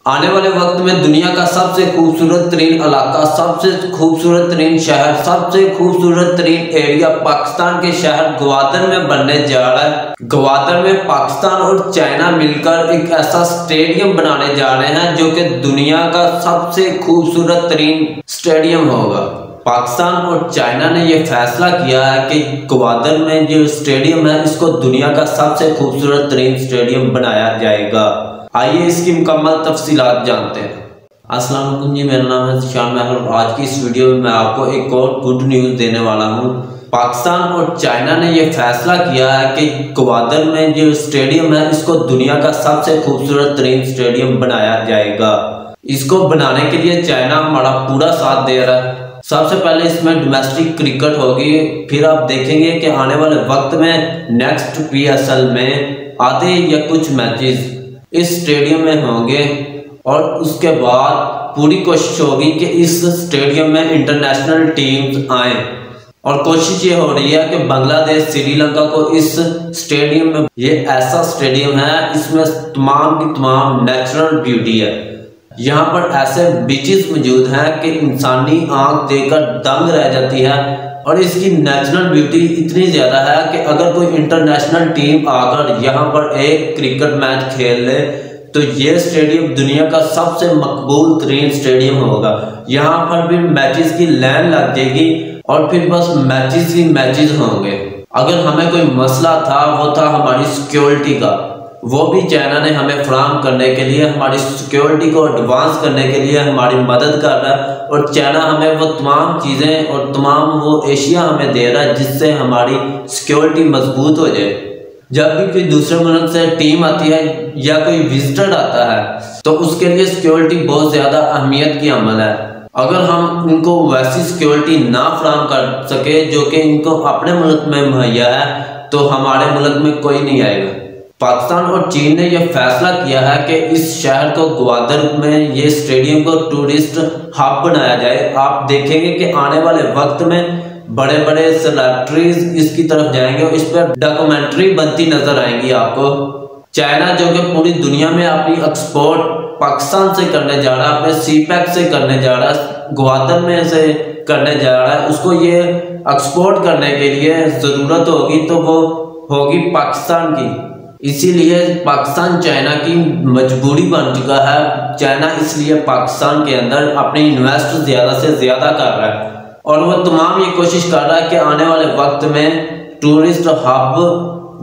आने वाले वक्त में दुनिया का सबसे खूबसूरत तरीन इलाका, सबसे खूबसूरत तरीन शहर, सबसे खूबसूरत तरीन एरिया पाकिस्तान के शहर ग्वादर में बनने जा रहा है। ग्वादर में पाकिस्तान और चाइना मिलकर एक ऐसा स्टेडियम बनाने जा रहे हैं जो कि दुनिया का सबसे खूबसूरत तरीन स्टेडियम होगा। पाकिस्तान और चाइना ने यह फैसला किया है कि ग्वादर में जो स्टेडियम है इसको दुनिया का सबसे खूबसूरत तरीन स्टेडियम बनाया जाएगा। आइए इसकी मुकम्मल तफसीलात जानते हैं। अस्सलाम वालेकुम जी, मेरा नाम है ज़ीशान महर और आज की इस वीडियो में मैं आपको एक और गुड न्यूज़ देने वाला हूँ। पाकिस्तान और चाइना ने यह फैसला किया है कि ग्वादर में जो स्टेडियम है इसको दुनिया का सबसे खूबसूरत तरीन स्टेडियम बनाया जाएगा। इसको बनाने के लिए चाइना हमारा पूरा साथ दे रहा है। सबसे पहले इसमें डोमेस्टिक क्रिकेट होगी, फिर आप देखेंगे कि आने वाले वक्त में नेक्स्ट PSL में आधे या कुछ मैचेस इस स्टेडियम में होंगे और उसके बाद पूरी कोशिश होगी कि इस स्टेडियम में इंटरनेशनल टीम्स आए और कोशिश ये हो रही है कि बांग्लादेश श्रीलंका को इस स्टेडियम में, ये ऐसा स्टेडियम है इसमें तमाम की तमाम नेचुरल ब्यूटी है। यहाँ पर ऐसे बीचेस मौजूद हैं कि इंसानी आंख देखकर दंग रह जाती है और इसकी नेचुरल ब्यूटी इतनी ज़्यादा है कि अगर कोई इंटरनेशनल टीम आकर यहाँ पर एक क्रिकेट मैच खेल ले तो ये स्टेडियम दुनिया का सबसे मकबूल तरीन स्टेडियम होगा। यहाँ पर भी मैचेस की लाइन लग जाएगी और फिर बस मैचेस ही मैचेस होंगे। अगर हमें कोई मसला था वो था हमारी सिक्योरिटी का, वो भी चाइना ने हमें फराहम करने के लिए, हमारी सिक्योरिटी को एडवांस करने के लिए हमारी मदद कर रहा है और चाइना हमें वो तमाम चीज़ें और तमाम वो एशिया हमें दे रहा है जिससे हमारी सिक्योरिटी मजबूत हो जाए। जब भी कोई दूसरे मुल्क से टीम आती है या कोई विजिटर आता है तो उसके लिए सिक्योरिटी बहुत ज़्यादा अहमियत की अमल है। अगर हम इनको वैसी सिक्योरिटी ना फराहम कर सके जो कि इनको अपने मुल्क में मुहैया है तो हमारे मुल्क में कोई नहीं आएगा। पाकिस्तान और चीन ने यह फैसला किया है कि इस शहर को ग्वादर में ये स्टेडियम को टूरिस्ट हब बनाया जाए। आप देखेंगे कि आने वाले वक्त में बड़े बड़े सेलिब्रिटीज इसकी तरफ जाएंगे और इस पर डॉक्यूमंट्री बनती नजर आएंगी आपको। चाइना जो कि पूरी दुनिया में अपनी एक्सपोर्ट पाकिस्तान से करने जा रहा है, अपने सीपैक से करने जा रहा है, ग्वादर में से करने जा रहा है, उसको ये एक्सपोर्ट करने के लिए ज़रूरत होगी तो वो होगी पाकिस्तान की। इसीलिए पाकिस्तान चाइना की मजबूरी बन चुका है। चाइना इसलिए पाकिस्तान के अंदर अपनी इन्वेस्ट ज़्यादा से ज़्यादा कर रहा है और वो तमाम ये कोशिश कर रहा है कि आने वाले वक्त में टूरिस्ट हब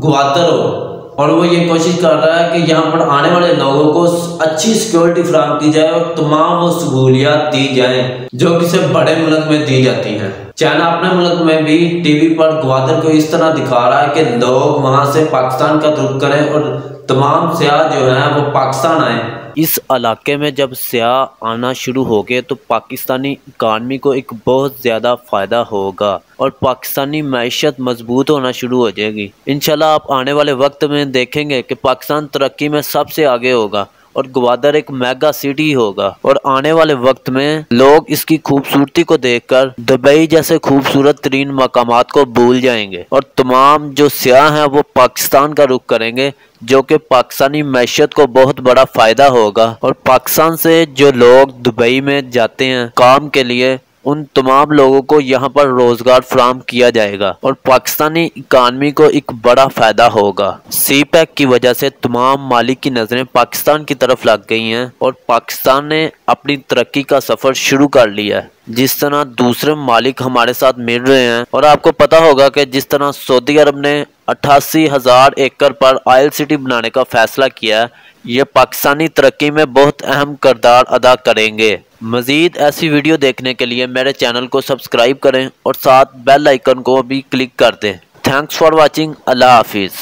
ग्वादर हो और वो ये कोशिश कर रहा है कि यहाँ पर आने वाले लोगों को अच्छी सिक्योरिटी फराहम की जाए और तमाम वो सहूलियात दी जाएं जो किसी बड़े मुल्क में दी जाती हैं। चाइना अपने मुल्क में भी टीवी पर ग्वादर को इस तरह दिखा रहा है कि लोग वहां से पाकिस्तान का रुख करें और तमाम सयाह जो हैं वो पाकिस्तान आए। इस इलाके में जब सयाह आना शुरू हो गए तो पाकिस्तानी इकानमी को एक बहुत ज़्यादा फ़ायदा होगा और पाकिस्तानी मैशत मजबूत होना शुरू हो जाएगी। इंशाल्लाह आप आने वाले वक्त में देखेंगे कि पाकिस्तान तरक्की में सबसे आगे होगा और ग्वादर एक मेगा सिटी होगा और आने वाले वक्त में लोग इसकी खूबसूरती को देखकर दुबई जैसे खूबसूरत तरीन मकामात को भूल जाएंगे और तमाम जो सयाह हैं वो पाकिस्तान का रुख करेंगे जो कि पाकिस्तानी मैशत को बहुत बड़ा फ़ायदा होगा। और पाकिस्तान से जो लोग दुबई में जाते हैं काम के लिए उन तमाम लोगों को यहाँ पर रोजगार फराहम किया जाएगा और पाकिस्तानी इकानमी को एक बड़ा फ़ायदा होगा। सीपैक की वजह से तमाम मालिक की नज़रें पाकिस्तान की तरफ लग गई हैं और पाकिस्तान ने अपनी तरक्की का सफ़र शुरू कर लिया है। जिस तरह दूसरे मालिक हमारे साथ मिल रहे हैं और आपको पता होगा कि जिस तरह सऊदी अरब ने 88,000 एकड़ पर ऑयल सिटी बनाने का फैसला किया है, ये पाकिस्तानी तरक्की में बहुत अहम किरदार अदा करेंगे। मज़ीद ऐसी वीडियो देखने के लिए मेरे चैनल को सब्सक्राइब करें और साथ बेल आइकन को भी क्लिक कर दें। Thanks for watching. अल्लाह हाफिज़।